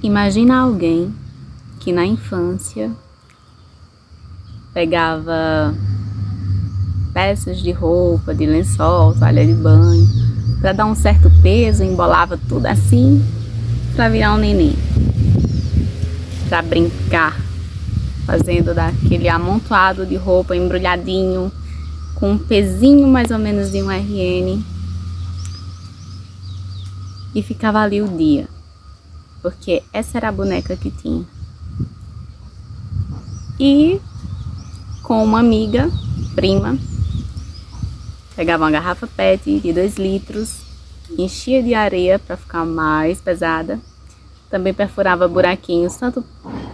Imagina alguém que na infância pegava peças de roupa, de lençol, toalha de banho, para dar um certo peso, embolava tudo assim para virar um neném, para brincar, fazendo daquele amontoado de roupa embrulhadinho, com um pezinho mais ou menos de um RN, e ficava ali o dia, porque essa era a boneca que tinha. E com uma amiga, prima, pegava uma garrafa PET de 2 litros, enchia de areia para ficar mais pesada, também perfurava buraquinhos tanto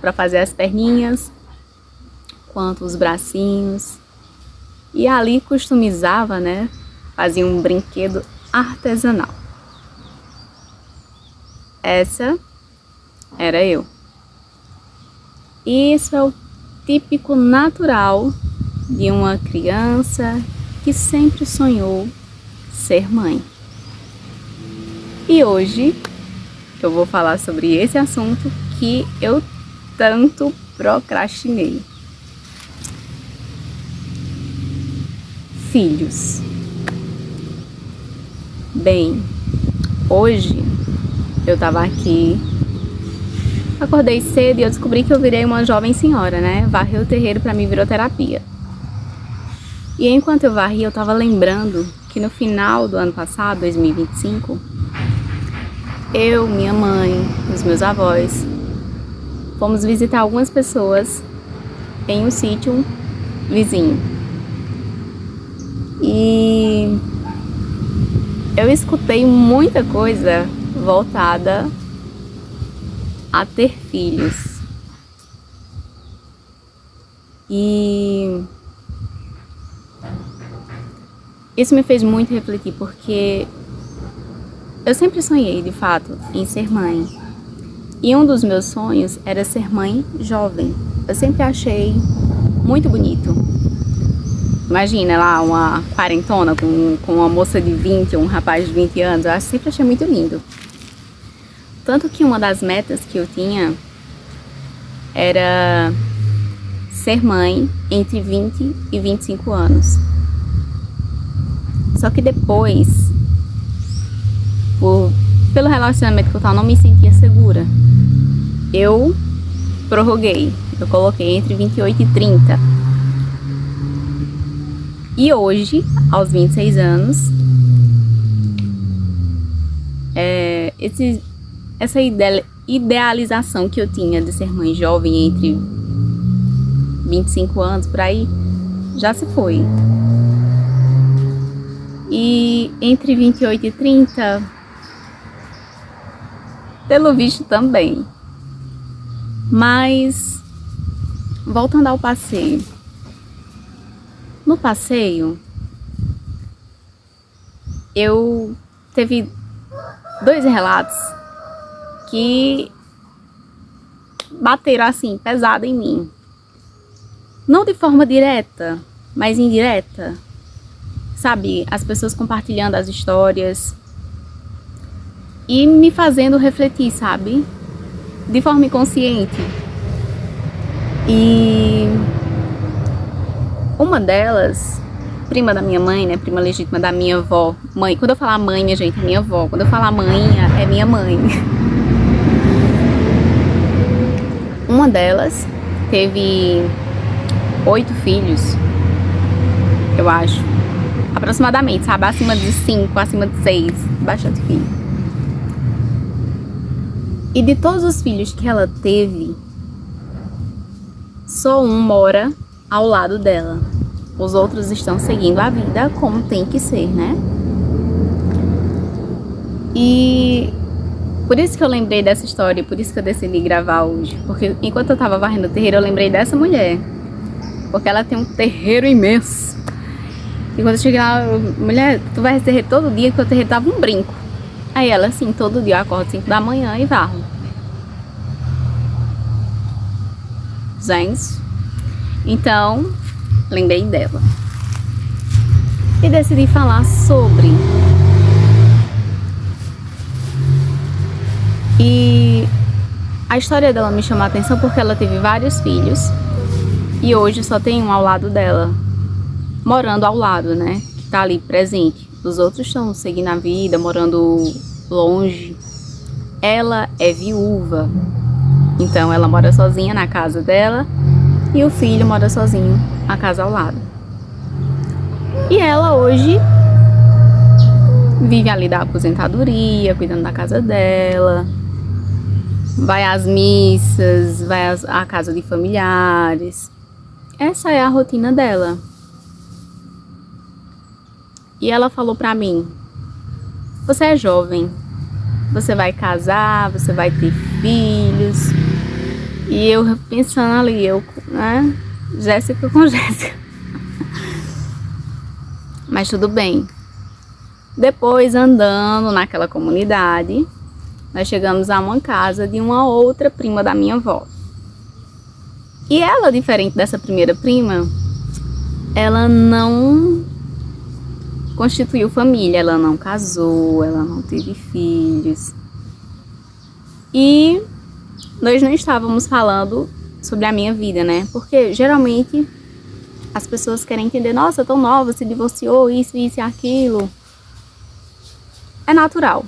para fazer as perninhas quanto os bracinhos, e ali customizava, né? Fazia um brinquedo artesanal. Essa era eu. E isso é o típico natural de uma criança que sempre sonhou ser mãe. E hoje eu vou falar sobre esse assunto que eu tanto procrastinei. Filhos. Bem, hoje eu tava aqui, acordei cedo e eu descobri que eu virei uma jovem senhora, né? Varri o terreiro pra mim virou terapia. E enquanto eu varri, eu tava lembrando que no final do ano passado, 2025, eu, minha mãe, os meus avós, fomos visitar algumas pessoas em um sítio vizinho. E eu escutei muita coisa voltada a ter filhos. E isso me fez muito refletir, porque eu sempre sonhei, de fato, em ser mãe. E um dos meus sonhos era ser mãe jovem. Eu sempre achei muito bonito. Imagina lá uma quarentona com uma moça de 20 ou um rapaz de 20 anos. Eu sempre achei muito lindo. Tanto que uma das metas que eu tinha era ser mãe entre 20 e 25 anos. Só que depois, pelo relacionamento que eu tava, não me sentia segura. Eu prorroguei, eu coloquei entre 28 e 30. E hoje, aos 26 anos, essa idealização que eu tinha de ser mãe jovem entre 25 anos, por aí, já se foi. E entre 28 e 30, pelo visto também. Mas, voltando ao passeio. No passeio, eu teve 2 relatos que bateram assim, pesado em mim. Não de forma direta, mas indireta. Sabe, as pessoas compartilhando as histórias e me fazendo refletir, sabe? De forma inconsciente. E uma delas, prima da minha mãe, né? Prima legítima da minha avó. Mãe, quando eu falar mãe, minha gente, é minha avó. Quando eu falar mãe, é minha mãe. Uma delas teve 8 filhos, eu acho. Aproximadamente, sabe? Acima de 5, acima de 6. Bastante filho. E de todos os filhos que ela teve, só um mora ao lado dela. Os outros estão seguindo a vida como tem que ser, né? E por isso que eu lembrei dessa história, por isso que eu decidi gravar hoje. Porque enquanto eu tava varrendo o terreiro, eu lembrei dessa mulher. Porque ela tem um terreiro imenso. E quando eu cheguei lá, mulher, tu vai terreiro todo dia, porque o terreiro tava um brinco. Aí ela, assim, todo dia eu acordo 5 da manhã e varro. Gente, então, lembrei dela. E decidi falar sobre. E A história dela me chamou a atenção porque ela teve vários filhos e hoje só tem um ao lado dela, morando ao lado, né? Que tá ali presente. Os outros estão seguindo a vida, morando longe. Ela é viúva, então ela mora sozinha na casa dela e o filho mora sozinho na casa ao lado. E ela hoje vive ali da aposentadoria, cuidando da casa dela, vai às missas, vai à casa de familiares. Essa é a rotina dela. E ela falou pra mim: você é jovem, você vai casar, você vai ter filhos. E eu pensando ali, né? Jéssica com Jéssica. Mas tudo bem. Depois, andando naquela comunidade, nós chegamos a uma casa de uma outra prima da minha avó. E ela, diferente dessa primeira prima, ela não constituiu família, ela não casou, ela não teve filhos. E nós não estávamos falando sobre a minha vida, né? Porque geralmente as pessoas querem entender: nossa, tão nova, se divorciou, isso e aquilo. É natural.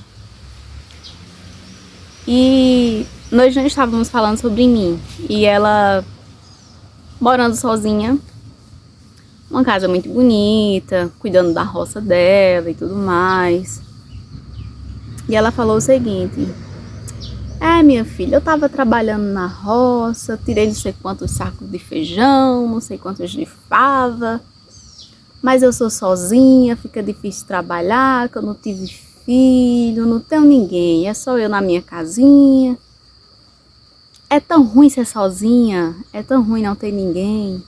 E nós não estávamos falando sobre mim. E ela morando sozinha, uma casa muito bonita, cuidando da roça dela e tudo mais. E ela falou o seguinte: minha filha, eu tava trabalhando na roça, tirei não sei quantos sacos de feijão, não sei quantos de fava, mas eu sou sozinha, fica difícil trabalhar, que eu não tive filho, não tenho ninguém, é só eu na minha casinha. É tão ruim ser sozinha, é tão ruim não ter ninguém.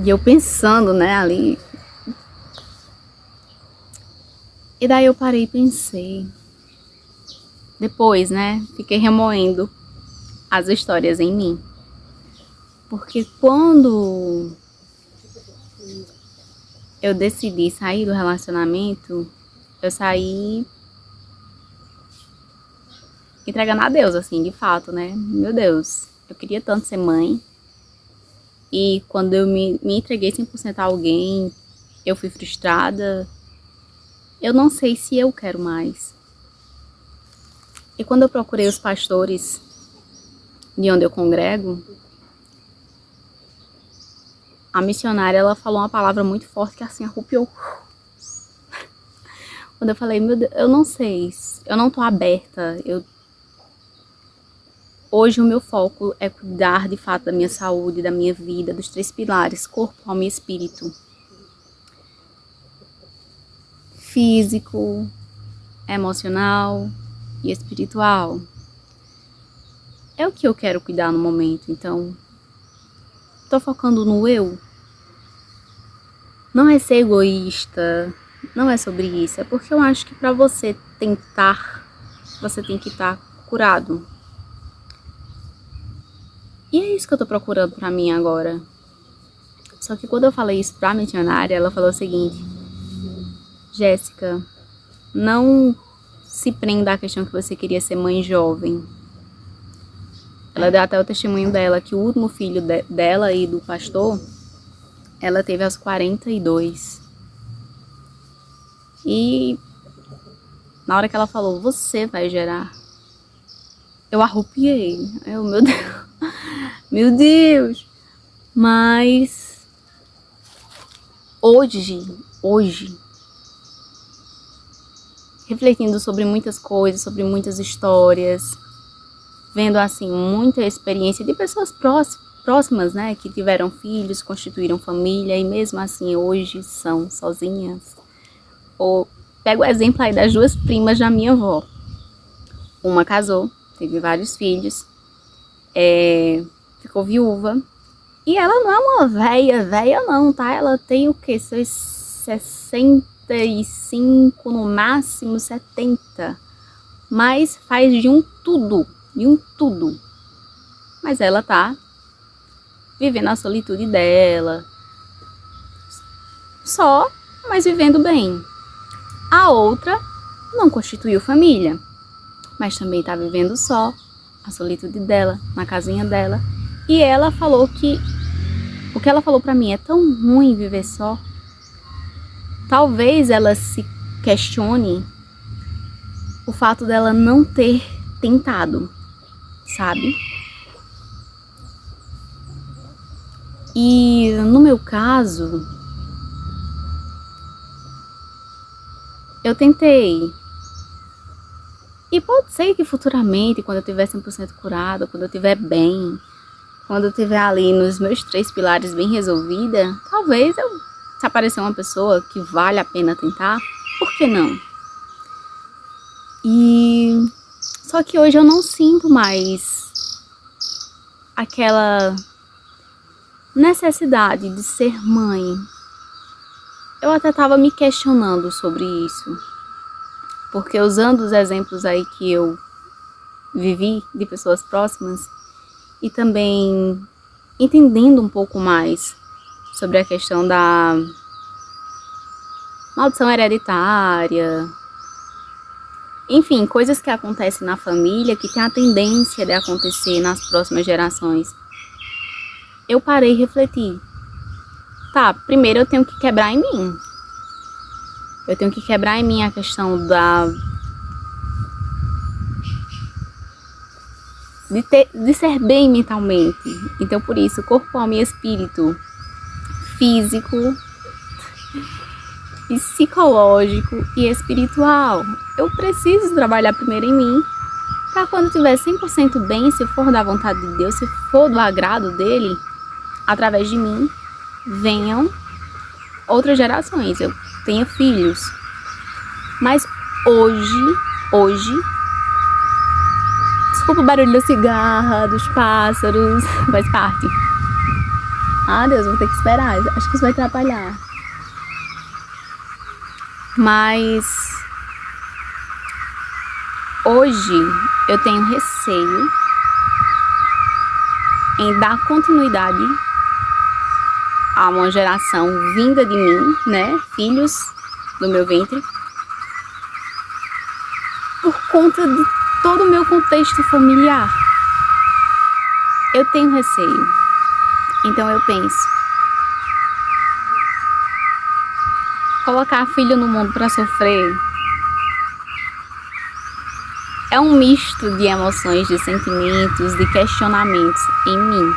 E eu pensando, né, ali. E daí eu parei e pensei. Depois, né, fiquei remoendo as histórias em mim. Porque quando eu decidi sair do relacionamento, eu saí entregando a Deus, assim, de fato, né? Meu Deus, eu queria tanto ser mãe. E quando eu me entreguei 100% a alguém, eu fui frustrada. Eu não sei se eu quero mais. E quando eu procurei os pastores de onde eu congrego, a missionária, ela falou uma palavra muito forte que assim arrupiou. Quando eu falei: meu Deus, eu não sei, eu não tô aberta. Hoje o meu foco é cuidar de fato da minha saúde, da minha vida, dos 3 pilares: corpo, alma e espírito. Físico, emocional e espiritual. É o que eu quero cuidar no momento, então tô focando no eu. Não é ser egoísta, não é sobre isso, é porque eu acho que pra você tentar, você tem que estar curado. E é isso que eu tô procurando pra mim agora. Só que quando eu falei isso pra missionária, ela falou o seguinte: Jéssica, não se prenda à questão que você queria ser mãe jovem. Ela deu até o testemunho dela, que o último filho dela e do pastor, ela teve aos 42. E na hora que ela falou: você vai gerar, eu arrupiei. Meu Deus. Meu Deus. Mas hoje, refletindo sobre muitas coisas, sobre muitas histórias, vendo assim muita experiência de pessoas próximas, né, que tiveram filhos, constituíram família e mesmo assim hoje são sozinhas. Ou pego o exemplo aí das 2 primas da minha avó. Uma casou, teve vários filhos, ficou viúva. E ela não é uma velha não, tá? Ela tem o quê? Seus 65, no máximo 70. Mas faz de um tudo. Mas ela tá vivendo a solitude dela. Só, mas vivendo bem. A outra não constituiu família. mas também tá vivendo só, a solitude dela, na casinha dela. E ela falou que o que ela falou pra mim é tão ruim viver só. Talvez ela se questione o fato dela não ter tentado, sabe? E no meu caso, eu tentei. E pode ser que futuramente, quando eu estiver 100% curada, quando eu estiver bem, quando eu estiver ali nos meus 3 pilares bem resolvida, talvez se aparecer uma pessoa que vale a pena tentar, por que não? E só que hoje eu não sinto mais aquela necessidade de ser mãe. Eu até estava me questionando sobre isso, porque usando os exemplos aí que eu vivi de pessoas próximas e também entendendo um pouco mais sobre a questão da maldição hereditária, enfim, coisas que acontecem na família que tem a tendência de acontecer nas próximas gerações. Eu parei e refleti. Tá, primeiro eu tenho que quebrar em mim. Eu tenho que quebrar em mim a questão de ser bem mentalmente. Então, por isso, corpo, alma e espírito, físico, psicológico e espiritual. Eu preciso trabalhar primeiro em mim, para quando eu estiver 100% bem, se for da vontade de Deus, se for do agrado dele, através de mim, venham outras gerações, eu tenha filhos. Mas hoje, desculpa o barulho da cigarra, dos pássaros, faz parte. Ah, Deus, vou ter que esperar, acho que isso vai atrapalhar. Mas hoje eu tenho receio em dar continuidade a uma geração vinda de mim, né? Filhos do meu ventre, por conta de todo o meu contexto familiar. Eu tenho receio. Então eu penso, colocar filho no mundo para sofrer é um misto de emoções, de sentimentos, de questionamentos em mim.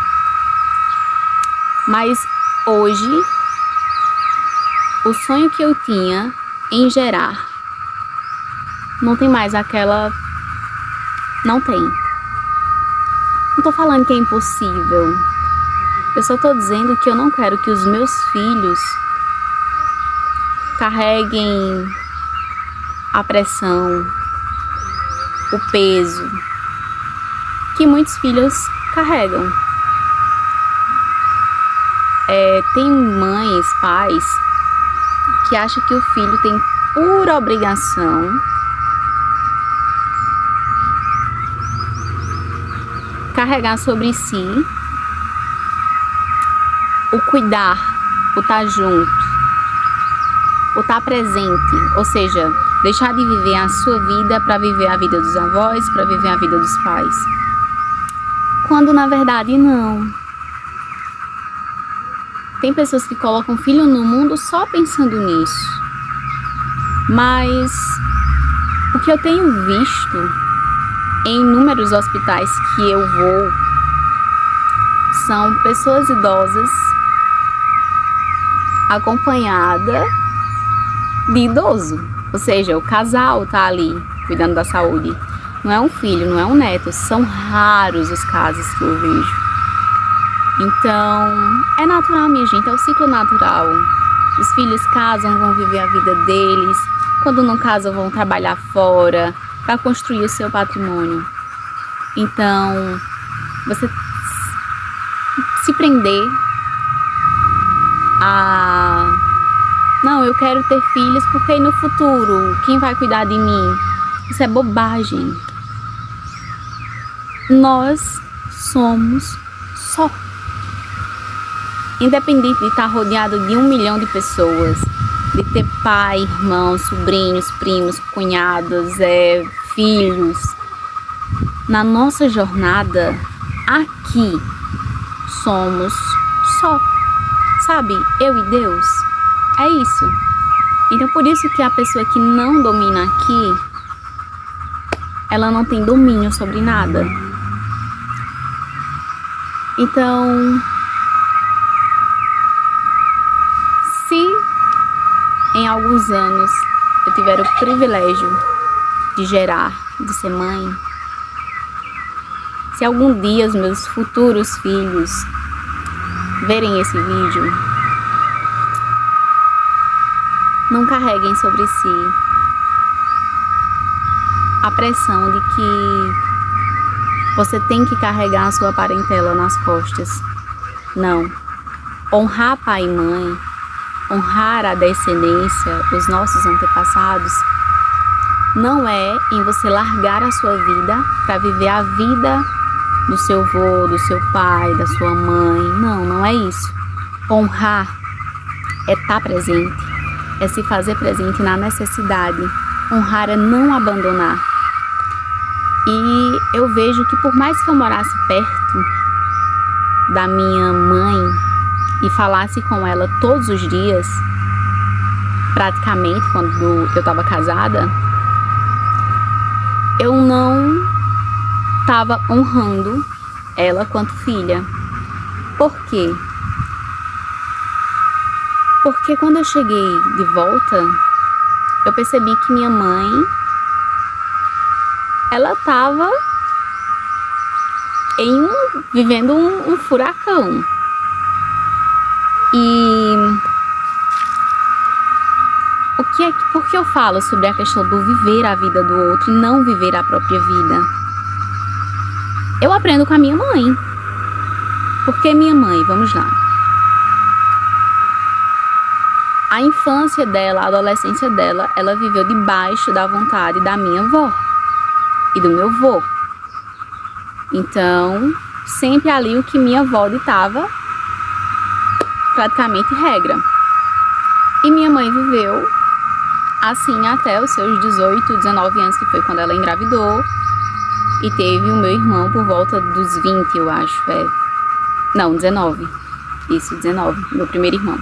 Mas hoje, o sonho que eu tinha em gerar não tem mais aquela... Não tem. Não tô falando que é impossível. Eu só tô dizendo que eu não quero que os meus filhos carreguem a pressão, o peso que muitos filhos carregam. Tem mães, pais que acham que o filho tem por obrigação carregar sobre si o cuidar, o estar junto, o estar presente, ou seja, deixar de viver a sua vida para viver a vida dos avós, para viver a vida dos pais. Quando na verdade não. Tem pessoas que colocam filho no mundo só pensando nisso. Mas o que eu tenho visto em inúmeros hospitais que eu vou são pessoas idosas acompanhada de idoso, ou seja, o casal tá ali cuidando da saúde. Não é um filho, não é um neto, são raros os casos que eu vejo. Então, é natural, minha gente, é o ciclo natural. Os filhos casam, vão viver a vida deles, quando não casam vão trabalhar fora para construir o seu patrimônio. Então, você se prender a... Não, eu quero ter filhos porque aí no futuro, quem vai cuidar de mim? Isso é bobagem. Nós somos só. Independente de estar rodeado de 1 milhão de pessoas, de ter pai, irmãos, sobrinhos, primos, cunhados, filhos, na nossa jornada aqui somos só, sabe? Eu e Deus. É isso. Então por isso que a pessoa que não domina aqui, ela não tem domínio sobre nada. Então, se em alguns anos eu tiver o privilégio de gerar, de ser mãe, se algum dia os meus futuros filhos verem esse vídeo, não carreguem sobre si a pressão de que você tem que carregar a sua parentela nas costas. Não. Honrar pai e mãe, honrar a descendência, os nossos antepassados, não é em você largar a sua vida para viver a vida do seu avô, do seu pai, da sua mãe. Não, não é isso. Honrar é estar presente, é se fazer presente na necessidade. Honrar é não abandonar. E eu vejo que por mais que eu morasse perto da minha mãe e falasse com ela todos os dias, praticamente quando eu estava casada, eu não estava honrando ela quanto filha. Por quê? Porque quando eu cheguei de volta, eu percebi que minha mãe, ela estava vivendo um furacão. E por que eu falo sobre a questão do viver a vida do outro e não viver a própria vida? Eu aprendo com a minha mãe. Porque minha mãe, vamos lá. A infância dela, a adolescência dela, ela viveu debaixo da vontade da minha avó e do meu avô. Então, sempre ali o que minha avó ditava, praticamente regra. E minha mãe viveu assim até os seus 18, 19 anos, que foi quando ela engravidou. E teve o meu irmão por volta dos 20, eu acho. Não, 19. Isso, 19. Meu primeiro irmão.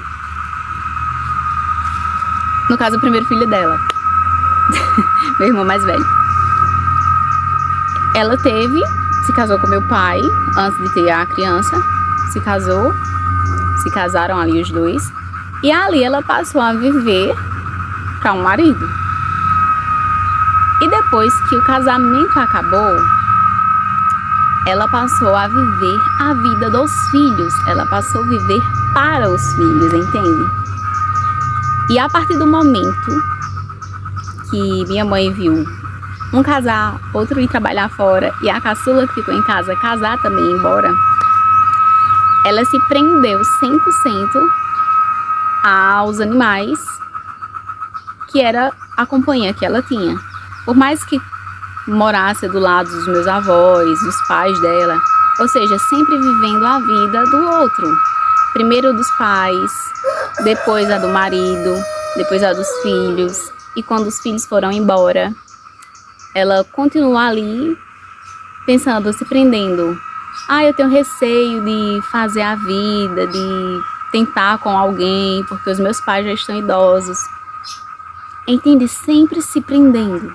No caso, o primeiro filho dela. Meu irmão mais velho. Ela se casou com meu pai antes de ter a criança. Se casaram ali os dois. E ali ela passou a viver para um marido. E depois que o casamento acabou, ela passou a viver a vida dos filhos. Ela passou a viver para os filhos, entende? E a partir do momento que minha mãe viu um casar, outro ir trabalhar fora, e a caçula que ficou em casa casar também ir embora, ela se prendeu 100% aos animais, que era a companhia que ela tinha. Por mais que morasse do lado dos meus avós, dos pais dela, ou seja, sempre vivendo a vida do outro. Primeiro dos pais, depois a do marido, depois a dos filhos. E quando os filhos foram embora, ela continuou ali pensando, se prendendo. Eu tenho receio de fazer a vida, de tentar com alguém, porque os meus pais já estão idosos. Entende? Sempre se prendendo.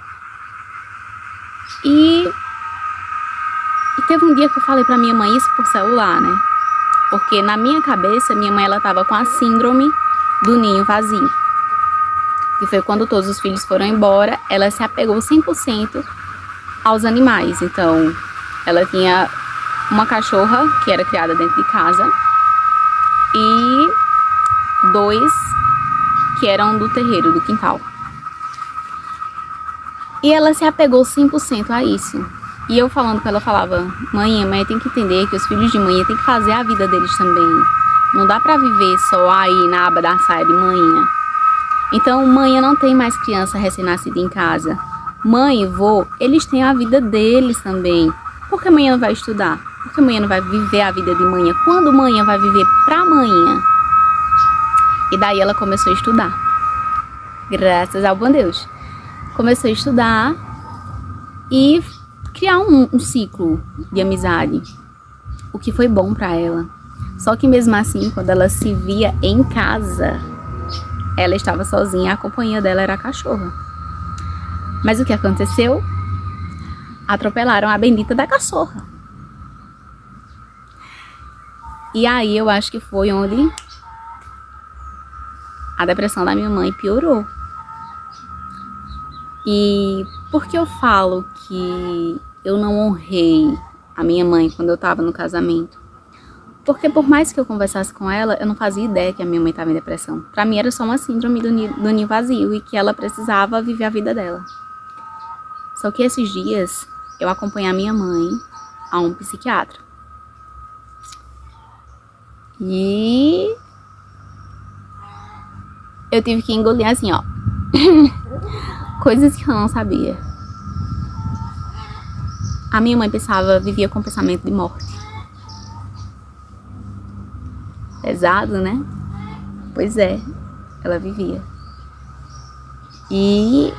E teve um dia que eu falei pra minha mãe isso por celular, né? Porque na minha cabeça, minha mãe, ela tava com a síndrome do ninho vazio. Que foi quando todos os filhos foram embora, ela se apegou 100% aos animais. Então, ela tinha uma cachorra que era criada dentro de casa e 2 que eram do terreiro, do quintal. E ela se apegou 100% a isso. E eu falando com ela, falava, mãe tem que entender que os filhos de mãe tem que fazer a vida deles também. Não dá pra viver só aí na aba da saia de manhã. Então, mãe não tem mais criança recém-nascida em casa. Mãe e vô, eles têm a vida deles também. Por que mãe não vai estudar? Por que mãe não vai viver a vida de manhã? Quando mãe vai viver pra manhã? E daí ela começou a estudar. Graças ao bom Deus. Começou a estudar e criar um ciclo de amizade, o que foi bom pra ela. Só que mesmo assim, quando ela se via em casa, ela estava sozinha, a companhia dela era a cachorra. Mas o que aconteceu? Atropelaram a bendita da cachorra. E aí eu acho que foi onde a depressão da minha mãe piorou. E por que eu falo que eu não honrei a minha mãe quando eu estava no casamento? Porque por mais que eu conversasse com ela, eu não fazia ideia que a minha mãe estava em depressão. Pra mim era só uma síndrome do ninho vazio e que ela precisava viver a vida dela. Só que esses dias eu acompanhei a minha mãe a um psiquiatra. E eu tive que engolir assim, ó. Coisas que eu não sabia. A minha mãe vivia com pensamento de morte. Pesado, né? Pois é, ela vivia. E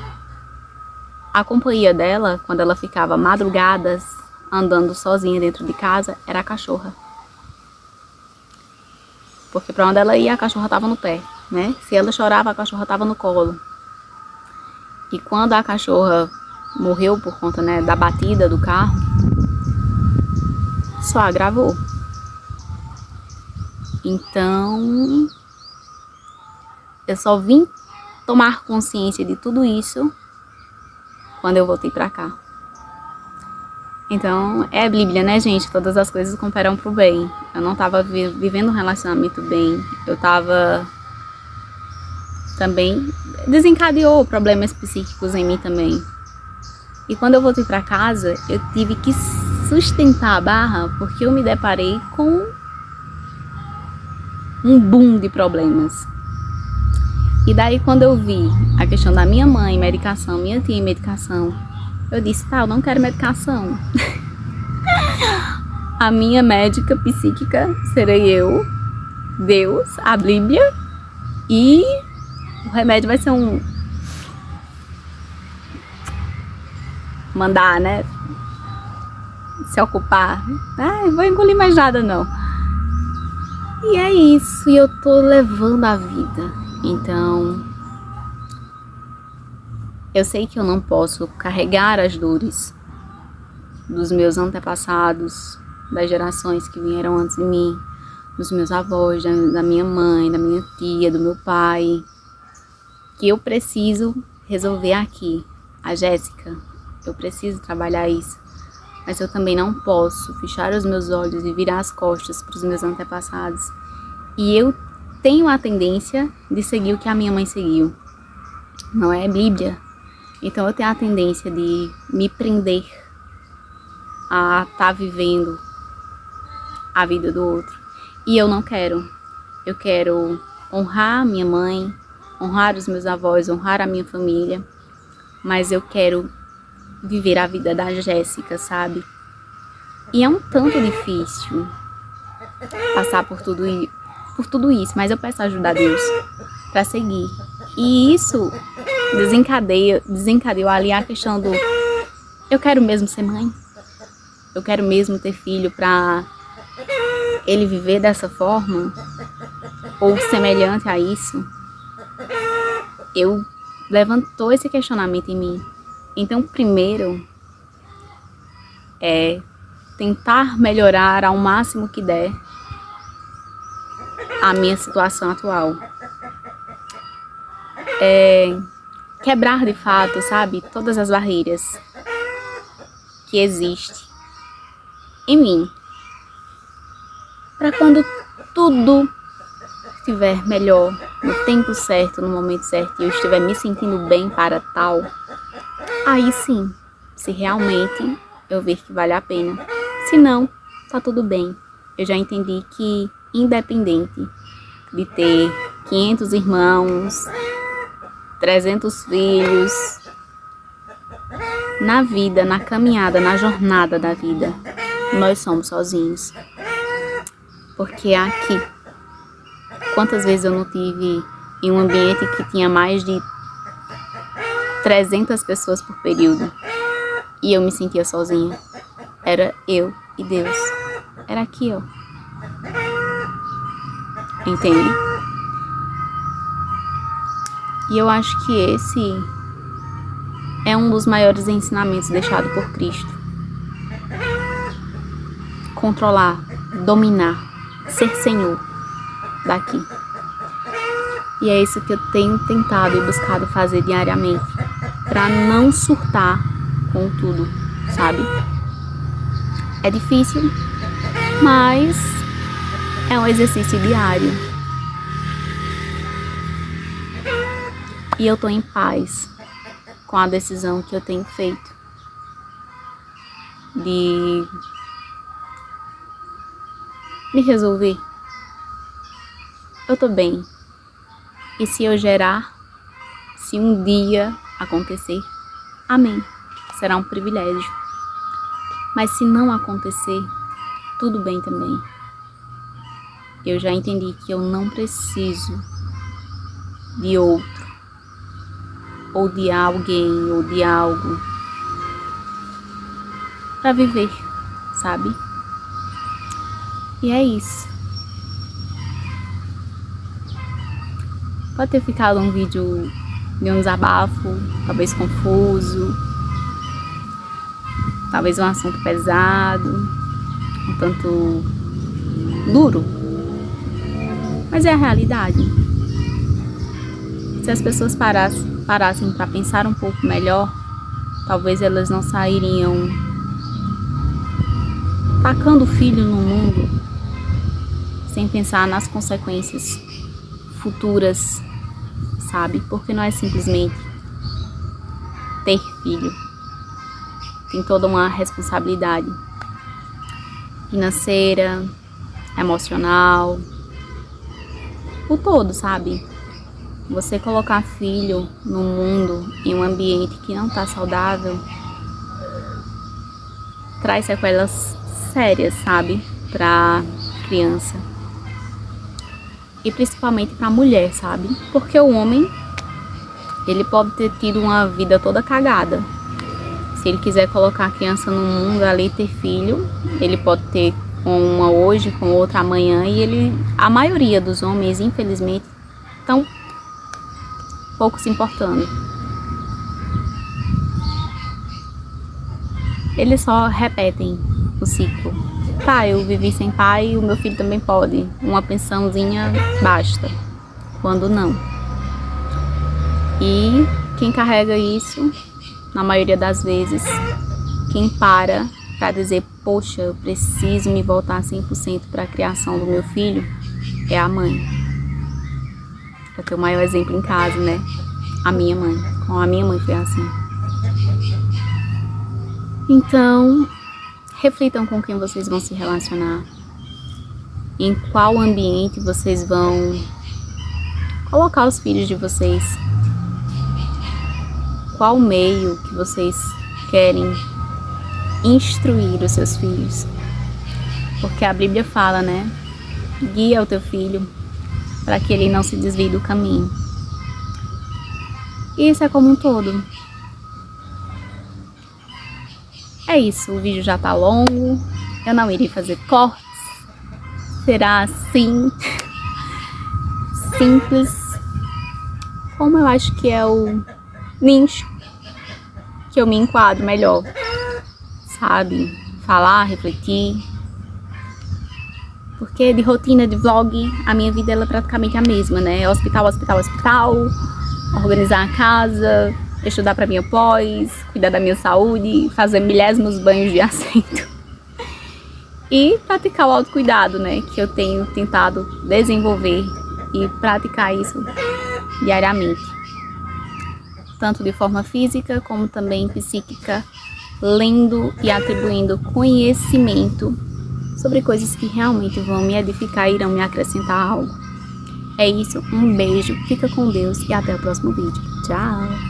a companhia dela, quando ela ficava madrugadas andando sozinha dentro de casa, era a cachorra. Porque pra onde ela ia, a cachorra tava no pé, né? Se ela chorava, a cachorra tava no colo. E quando a cachorra morreu por conta, né, da batida do carro, só agravou. Então, eu só vim tomar consciência de tudo isso quando eu voltei pra cá. Então, é Bíblia, né, gente? Todas as coisas cooperam pro bem. Eu não tava vivendo um relacionamento bem. Eu tava também... desencadeou problemas psíquicos em mim também. E quando eu voltei pra casa, eu tive que sustentar a barra porque eu me deparei com um boom de problemas. E daí quando eu vi a questão da minha mãe, medicação, minha tia, medicação, eu disse, tá, eu não quero medicação. A minha médica psíquica serei eu, Deus, a Bíblia, e o remédio vai ser mandar, né? Se ocupar. Ai, vou engolir mais nada, não. E é isso, e eu tô levando a vida. Então, eu sei que eu não posso carregar as dores dos meus antepassados, das gerações que vieram antes de mim, dos meus avós, da minha mãe, da minha tia, do meu pai, que eu preciso resolver aqui. A Jéssica, eu preciso trabalhar isso. Mas eu também não posso fechar os meus olhos e virar as costas para os meus antepassados. E eu tenho a tendência de seguir o que a minha mãe seguiu. Não é Bíblia. Então eu tenho a tendência de me prender a estar vivendo a vida do outro. E eu não quero. Eu quero honrar a minha mãe, honrar os meus avós, honrar a minha família. Mas eu quero viver a vida da Jéssica, sabe? E é um tanto difícil passar por tudo isso, mas eu peço ajuda a Deus para seguir. E isso desencadeou ali a questão do eu quero mesmo ser mãe, eu quero mesmo ter filho para ele viver dessa forma ou semelhante a isso. Levantou esse questionamento em mim. Então, primeiro é tentar melhorar ao máximo que der a minha situação atual. Quebrar de fato, sabe, todas as barreiras que existem em mim. Para quando tudo estiver melhor, no tempo certo, no momento certo, e eu estiver me sentindo bem para tal, aí sim, se realmente eu ver que vale a pena. Se não, tá tudo bem. Eu já entendi que, independente de ter 500 irmãos, 300 filhos, na vida, na caminhada, na jornada da vida, nós somos sozinhos. Porque aqui, quantas vezes eu não tive em um ambiente que tinha mais de 300 pessoas por período. E eu me sentia sozinha. Era eu e Deus. Era aqui, ó. Entende? E eu acho que esse é um dos maiores ensinamentos deixados por Cristo. Controlar, dominar, ser Senhor daqui. E é isso que eu tenho tentado e buscado fazer diariamente, para não surtar com tudo, sabe? É difícil, mas é um exercício diário. E eu tô em paz com a decisão que eu tenho feito de me resolver. Eu tô bem. E se eu gerar, se um dia acontecer, amém. Será um privilégio. Mas se não acontecer, tudo bem também. Eu já entendi que eu não preciso de outro, ou de alguém, ou de algo para viver, sabe? E é isso. Pode ter ficado um vídeo de um desabafo, talvez confuso, talvez um assunto pesado, um tanto duro, mas é a realidade. Se as pessoas parassem para pensar um pouco melhor, talvez elas não sairiam tacando o filho no mundo sem pensar nas consequências futuras, sabe? Porque não é simplesmente ter filho. Tem toda uma responsabilidade financeira, emocional, o todo, sabe? Você colocar filho no mundo em um ambiente que não tá saudável traz sequelas sérias, sabe? Pra criança. E principalmente pra mulher, sabe? Porque o homem, ele pode ter tido uma vida toda cagada. Se ele quiser colocar a criança no mundo ali, ter filho, ele pode ter com uma hoje, com outra amanhã. E a maioria dos homens, infelizmente, estão pouco se importando. Eles só repetem o ciclo. Tá, eu vivi sem pai, o meu filho também pode. Uma pensãozinha basta. Quando não. E quem carrega isso, na maioria das vezes, quem para dizer, poxa, eu preciso me voltar 100% para a criação do meu filho, é a mãe. Eu tenho o maior exemplo em casa, né? A minha mãe. Com a minha mãe foi assim. Então, reflitam com quem vocês vão se relacionar. Em qual ambiente vocês vão colocar os filhos de vocês. Qual meio que vocês querem instruir os seus filhos. Porque a Bíblia fala, né? Guia o teu filho para que ele não se desvie do caminho. E isso é como um todo. É isso, o vídeo já tá longo, eu não irei fazer cortes, será assim, simples, como eu acho que é o nicho que eu me enquadro melhor, sabe? Falar, refletir, porque de rotina de vlog, a minha vida ela é praticamente a mesma, né? Hospital, hospital, hospital, organizar a casa, estudar para minha pós, cuidar da minha saúde, fazer milésimos banhos de assento e praticar o autocuidado, né, que eu tenho tentado desenvolver e praticar isso diariamente, tanto de forma física como também psíquica, lendo e atribuindo conhecimento sobre coisas que realmente vão me edificar e irão me acrescentar algo. É isso, um beijo, fica com Deus e até o próximo vídeo. Tchau!